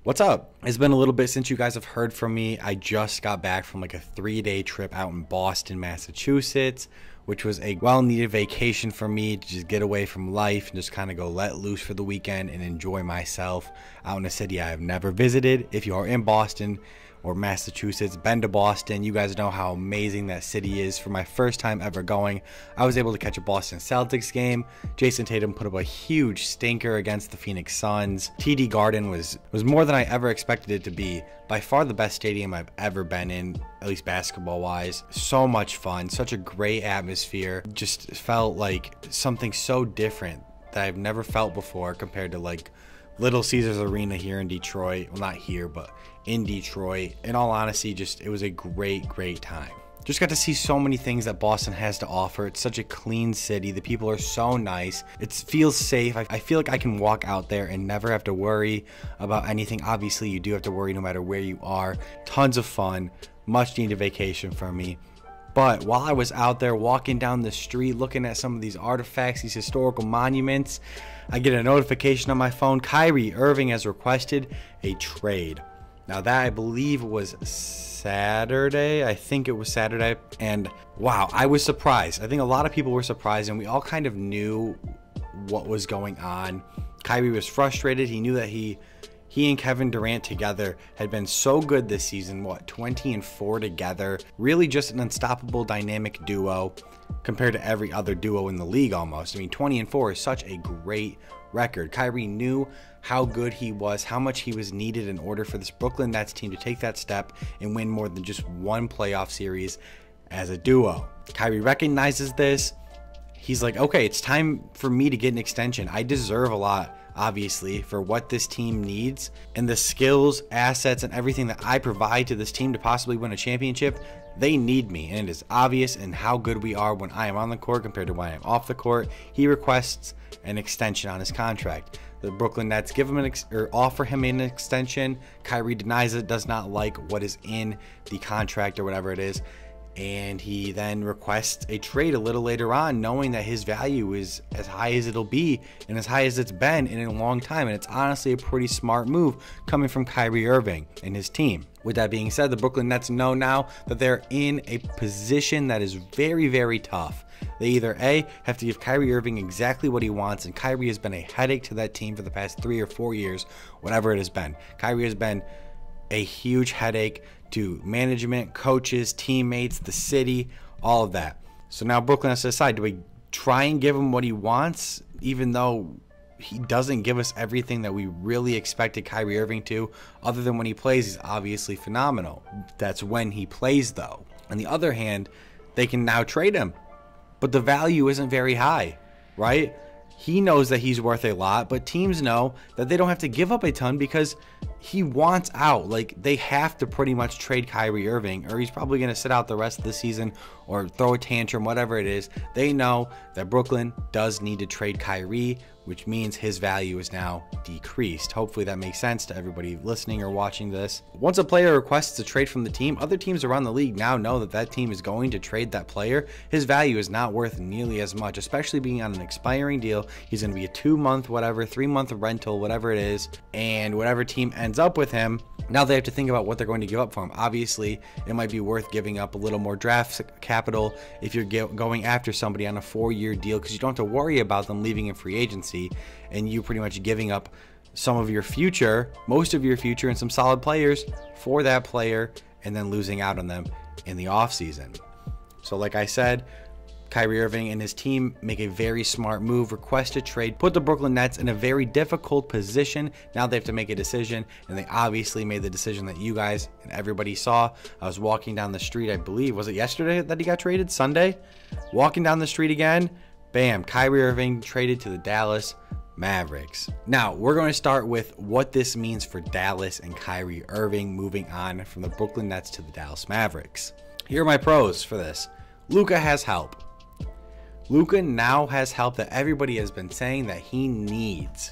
What's up? It's been a little bit since you guys have heard from me. I just got back from like a 3-day trip out in Boston, Massachusetts, which was a well-needed vacation for me to just get away from life and just kind of go let loose for the weekend and enjoy myself out in a city I have never visited. If you are in Boston or Massachusetts, been to Boston, you guys know how amazing that city is. For my first time ever going, I was able to catch a Boston Celtics game. Jason Tatum put up a huge stinker against the Phoenix Suns. TD Garden was more than I ever expected it to be. By far the best stadium I've ever been in, at least basketball wise. So much fun, such a great atmosphere. Just felt like something so different that I've never felt before compared to like Little Caesars Arena here in Detroit. Well, not here, but in Detroit. In all honesty, it was a great time. Just got to see so many things that Boston has to offer. It's such a clean city. The people are so nice. It feels safe. I feel like I can walk out there and never have to worry about anything. Obviously, you do have to worry no matter where you are. Tons of fun. Much needed vacation for me. But while I was out there walking down the street, looking at some of these artifacts, these historical monuments, I get a notification on my phone. Kyrie Irving has requested a trade. Now that I believe was Saturday. I think it was Saturday. And wow, I was surprised. I think a lot of people were surprised, and we all kind of knew what was going on. Kyrie was frustrated. He knew that he and Kevin Durant together had been so good this season. What, 20-4 together? Really just an unstoppable dynamic duo compared to every other duo in the league almost. I mean, 20-4 is such a great record. Kyrie knew how good he was, how much he was needed in order for this Brooklyn Nets team to take that step and win more than just one playoff series as a duo. Kyrie recognizes this. He's like, okay, it's time for me to get an extension. I deserve a lot, obviously, for what this team needs and the skills, assets, and everything that I provide to this team to possibly win a championship. They need me, and it is obvious in how good we are when I am on the court compared to when I am off the court. He requests an extension on his contract. The Brooklyn Nets give him offer him an extension. Kyrie denies it, does not like what is in the contract or whatever it is. And he then requests a trade a little later on, knowing that his value is as high as it'll be and as high as it's been in a long time. And it's honestly a pretty smart move coming from Kyrie Irving and his team. With that being said, the Brooklyn Nets know now that they're in a position that is very tough. They either A, have to give Kyrie Irving exactly what he wants, and Kyrie has been a headache to that team for the past 3 or 4 years, whatever it has been. Kyrie has been a huge headache to management, coaches, teammates, the city, all of that. So now Brooklyn has to decide, do we try and give him what he wants, even though he doesn't give us everything that we really expected Kyrie Irving to? Other than when he plays, he's obviously phenomenal. That's when he plays, though. On the other hand, they can now trade him, but the value isn't very high, right? He knows that he's worth a lot, but teams know that they don't have to give up a ton because he wants out. Like, they have to pretty much trade Kyrie Irving, or he's probably going to sit out the rest of the season or throw a tantrum, whatever it is. They know that Brooklyn does need to trade Kyrie, which means his value is now decreased. Hopefully that makes sense to everybody listening or watching this. Once a player requests a trade from the team, other teams around the league now know that that team is going to trade that player. His value is not worth nearly as much, especially being on an expiring deal. He's going to be a 2-month, whatever, 3-month rental, whatever it is. And whatever team ends up with him, now they have to think about what they're going to give up for him. Obviously, it might be worth giving up a little more draft capital if you're going after somebody on a 4-year deal, because you don't have to worry about them leaving in free agency and you pretty much giving up some of your future, most of your future, and some solid players for that player, and then losing out on them in the offseason. So like I said, Kyrie Irving and his team make a very smart move, request a trade, put the Brooklyn Nets in a very difficult position. Now they have to make a decision, and they obviously made the decision that you guys and everybody saw. I was walking down the street, I believe, was it yesterday that he got traded? Sunday? Walking down the street again, bam, Kyrie Irving traded to the Dallas Mavericks. Now, we're going to start with what this means for Dallas and Kyrie Irving moving on from the Brooklyn Nets to the Dallas Mavericks. Here are my pros for this. Luka has help. Luka now has help that everybody has been saying that he needs,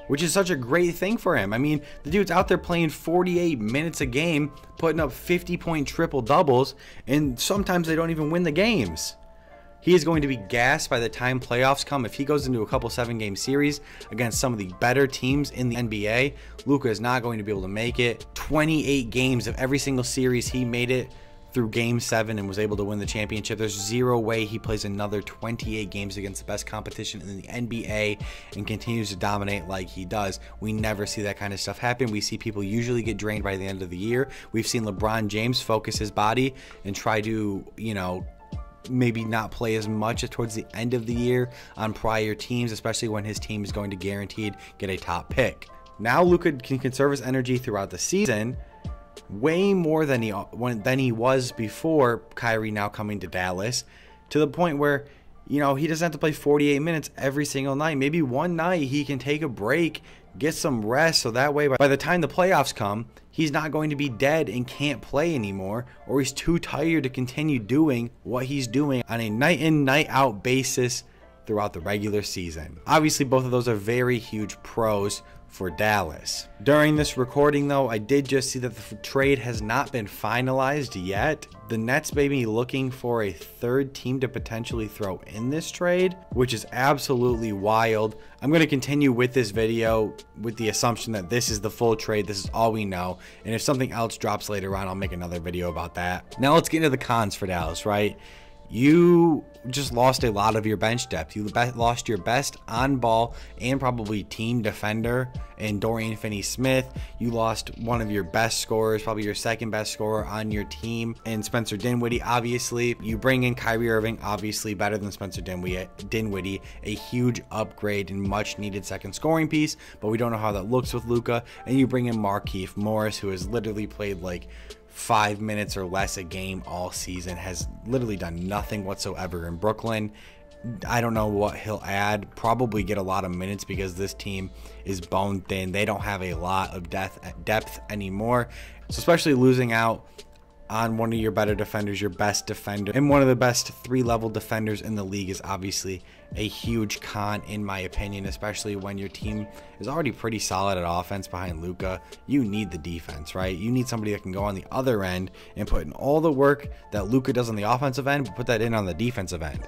which is such a great thing for him. I mean, the dude's out there playing 48 minutes a game, putting up 50-point triple doubles, and sometimes they don't even win the games. He is going to be gassed by the time playoffs come. If he goes into a couple 7-game series against some of the better teams in the NBA, Luka is not going to be able to make it. 28 games of every single series, he made it through game 7 and was able to win the championship. There's zero way he plays another 28 games against the best competition in the NBA and continues to dominate like he does. We never see that kind of stuff happen. We see people usually get drained by the end of the year. We've seen LeBron James focus his body and try to, maybe not play as much towards the end of the year on prior teams, especially when his team is going to guaranteed get a top pick. Now Luka can conserve his energy throughout the season way more than he was before Kyrie now coming to Dallas, to the point where he doesn't have to play 48 minutes every single night. Maybe one night he can take a break, get some rest, so that way by the time the playoffs come, he's not going to be dead and can't play anymore, or he's too tired to continue doing what he's doing on a night in, night out basis throughout the regular season. Obviously, both of those are very huge pros for Dallas. During this recording, though, I did just see that the trade has not been finalized yet. The Nets may be looking for a third team to potentially throw in this trade, which is absolutely wild. I'm going to continue with this video with the assumption that this is the full trade. This is all we know. And if something else drops later on, I'll make another video about that. Now let's get into the cons for Dallas, right? You just lost a lot of your bench depth. You lost your best on-ball and probably team defender in Dorian Finney-Smith. You lost one of your best scorers, probably your second best scorer on your team, and Spencer Dinwiddie. Obviously, you bring in Kyrie Irving, obviously better than Spencer Dinwiddie, a huge upgrade and much needed second scoring piece, but we don't know how that looks with Luka. And you bring in Markieff Morris, who has literally played like 5 minutes or less a game all season, has literally done nothing whatsoever in Brooklyn. I don't know what he'll add. Probably get a lot of minutes because this team is bone thin. They don't have a lot of depth anymore. So especially losing out on one of your better defenders, your best defender, and one of the best 3-level defenders in the league is obviously a huge con in my opinion, especially when your team is already pretty solid at offense behind Luka. You need the defense, right? You need somebody that can go on the other end and put in all the work that Luka does on the offensive end, but put that in on the defensive end.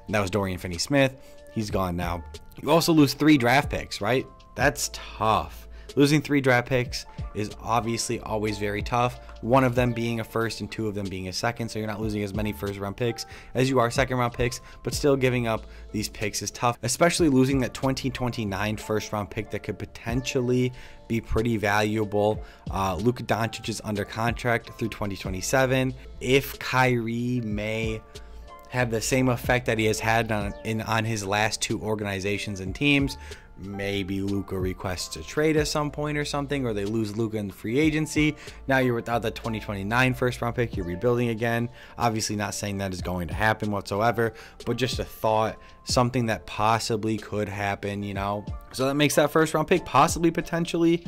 And that was Dorian Finney-Smith. He's gone now. You also lose 3 draft picks, right? That's tough. Losing 3 draft picks is obviously always very tough. One of them being a first and 2 of them being a second, so you're not losing as many first round picks as you are second round picks, but still giving up these picks is tough, especially losing that 2029 first round pick that could potentially be pretty valuable. Luka Doncic is under contract through 2027. If Kyrie may have the same effect that he has had on his last 2 organizations and teams, maybe Luka requests a trade at some point or something, or they lose Luka in the free agency. Now you're without the 2029 first round pick. You're rebuilding again. Obviously not saying that is going to happen whatsoever, but just a thought, something that possibly could happen, So that makes that first round pick possibly potentially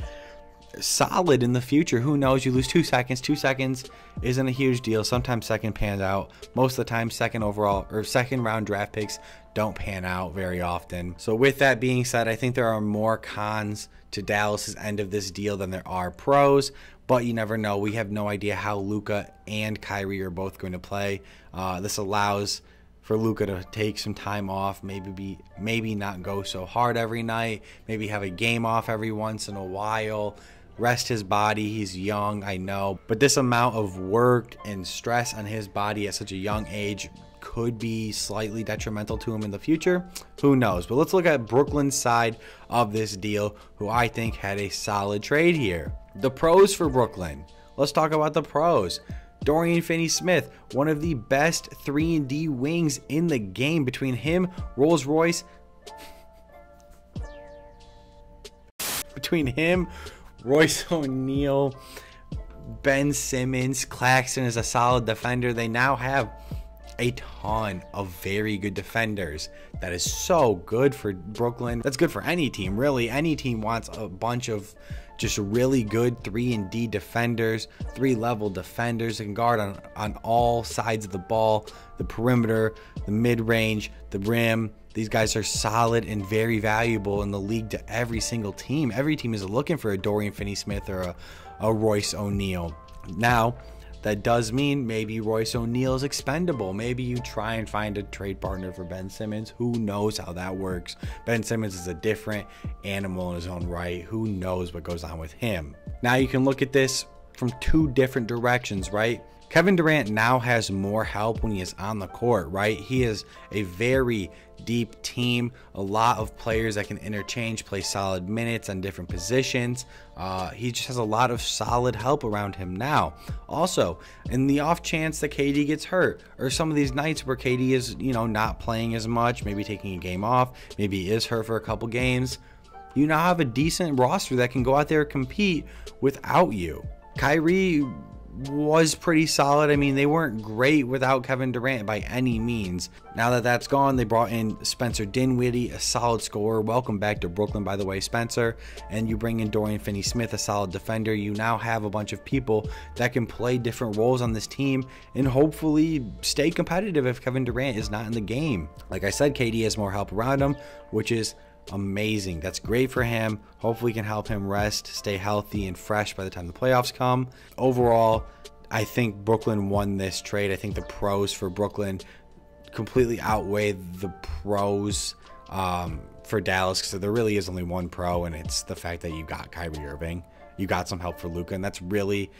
solid in the future. Who knows? You lose 2 seconds. 2 seconds isn't a huge deal. Sometimes second pans out. Most of the time second overall or second round draft picks don't pan out very often. So with that being said, I think there are more cons to Dallas's end of this deal than there are pros, but you never know. We have no idea how Luka and Kyrie are both going to play. This allows for Luka to take some time off, maybe not go so hard every night, maybe have a game off every once in a while, rest his body. He's young, I know, but this amount of work and stress on his body at such a young age could be slightly detrimental to him in the future. Who knows? But let's look at Brooklyn's side of this deal, who I think had a solid trade here. The pros for Brooklyn. Let's talk about the pros. Dorian Finney-Smith, one of the best 3-and-D wings in the game. Between him, Royce O'Neal, Ben Simmons, Claxton is a solid defender. They now have a ton of very good defenders. That is so good for Brooklyn. That's good for any team, really. Any team wants a bunch of just really good 3-and-D defenders, 3-level defenders that can guard on all sides of the ball, the perimeter, the mid-range, the rim. These guys are solid and very valuable in the league to every single team. Every team is looking for a Dorian Finney-Smith or a Royce O'Neal. Now, that does mean maybe Royce O'Neal is expendable. Maybe you try and find a trade partner for Ben Simmons. Who knows how that works? Ben Simmons is a different animal in his own right. Who knows what goes on with him? Now you can look at this from two different directions, right? Kevin Durant now has more help when he is on the court, right? He is a very deep team, a lot of players that can interchange, play solid minutes on different positions. He just has a lot of solid help around him now. Also, in the off chance that KD gets hurt, or some of these nights where KD is, not playing as much, maybe taking a game off, maybe he is hurt for a couple games, you now have a decent roster that can go out there and compete without you. Kyrie was pretty solid. I mean, they weren't great without Kevin Durant by any means. Now that that's gone, they brought in Spencer Dinwiddie, a solid scorer. Welcome back to Brooklyn, by the way, Spencer. And you bring in Dorian Finney-Smith, a solid defender. You now have a bunch of people that can play different roles on this team and hopefully stay competitive if Kevin Durant is not in the game. Like I said, KD has more help around him, which is amazing. That's great for him. Hopefully we can help him rest, stay healthy and fresh by the time the playoffs come. Overall, I think Brooklyn won this trade. I think the pros for Brooklyn completely outweigh the pros for Dallas, because there really is only one pro, and it's the fact that you got Kyrie Irving. You got some help for Luka, and that's really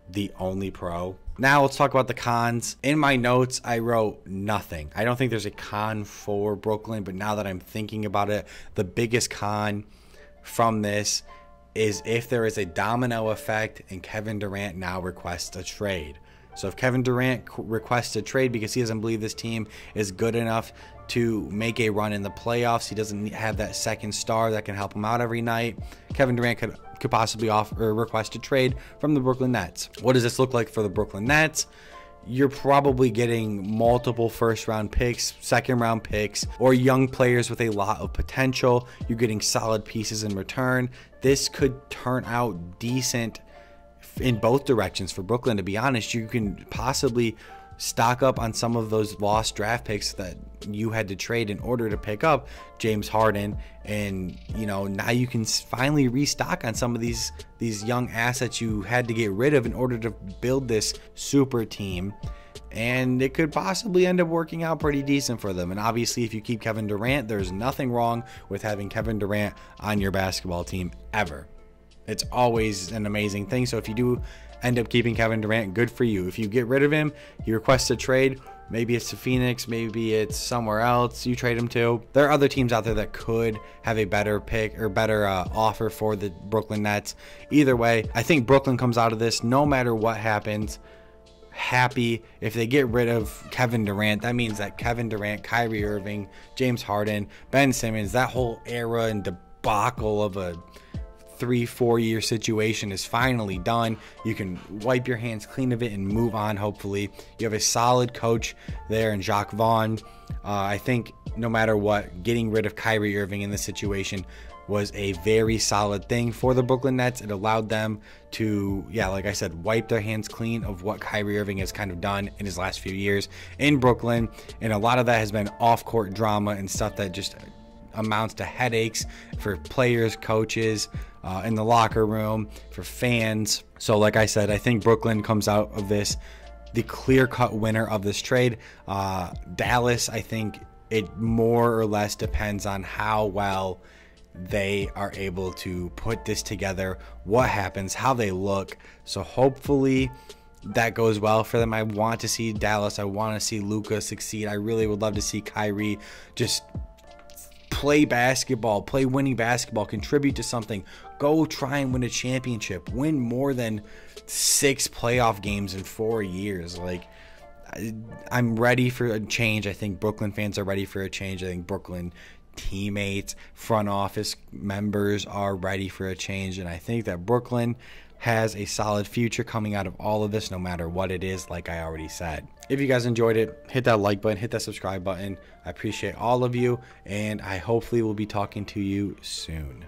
the only pro. Now let's talk about the cons. In my notes, I wrote nothing. I don't think there's a con for Brooklyn, but now that I'm thinking about it, the biggest con from this is if there is a domino effect and Kevin Durant now requests a trade. So if Kevin Durant requests a trade because he doesn't believe this team is good enough to make a run in the playoffs, he doesn't have that second star that can help him out every night, Kevin Durant could possibly offer or request a trade from the Brooklyn Nets. What does this look like for the Brooklyn Nets? You're probably getting multiple first-round picks, second-round picks, or young players with a lot of potential. You're getting solid pieces in return. This could turn out decent in both directions for Brooklyn. To be honest, you can possibly stock up on some of those lost draft picks that you had to trade in order to pick up James Harden, and now you can finally restock on some of these young assets you had to get rid of in order to build this super team, and it could possibly end up working out pretty decent for them. And obviously, if you keep Kevin Durant, there's nothing wrong with having Kevin Durant on your basketball team ever. It's always an amazing thing. So if you do end up keeping Kevin Durant, good for you. If you get rid of him, he requests a trade, maybe it's to Phoenix, maybe it's somewhere else you trade him to. There are other teams out there that could have a better pick or better offer for the Brooklyn Nets. Either way, I think Brooklyn comes out of this, no matter what happens, happy. If they get rid of Kevin Durant, that means that Kevin Durant, Kyrie Irving, James Harden, Ben Simmons, that whole era and debacle of a 3-4 year situation is finally done. You can wipe your hands clean of it and move on. Hopefully you have a solid coach there in Jacques Vaughn. I think no matter what, getting rid of Kyrie Irving in this situation was a very solid thing for the Brooklyn Nets. It allowed them to, like I said, wipe their hands clean of what Kyrie Irving has kind of done in his last few years in Brooklyn. And a lot of that has been off-court drama and stuff that just amounts to headaches for players, coaches, in the locker room, for fans. So like I said, I think Brooklyn comes out of this the clear-cut winner of this trade. Dallas, I think it more or less depends on how well they are able to put this together, what happens, how they look. So hopefully that goes well for them. I want to see Dallas. I want to see Luka succeed. I really would love to see Kyrie just play basketball, play winning basketball, contribute to something, go try and win a championship, win more than 6 playoff games in 4 years. Like, I'm ready for a change. I think Brooklyn fans are ready for a change. I think Brooklyn teammates, front office members are ready for a change, and I think that Brooklyn has a solid future coming out of all of this, no matter what it is, like I already said. If you guys enjoyed it, hit that like button, hit that subscribe button. I appreciate all of you, and I hopefully will be talking to you soon.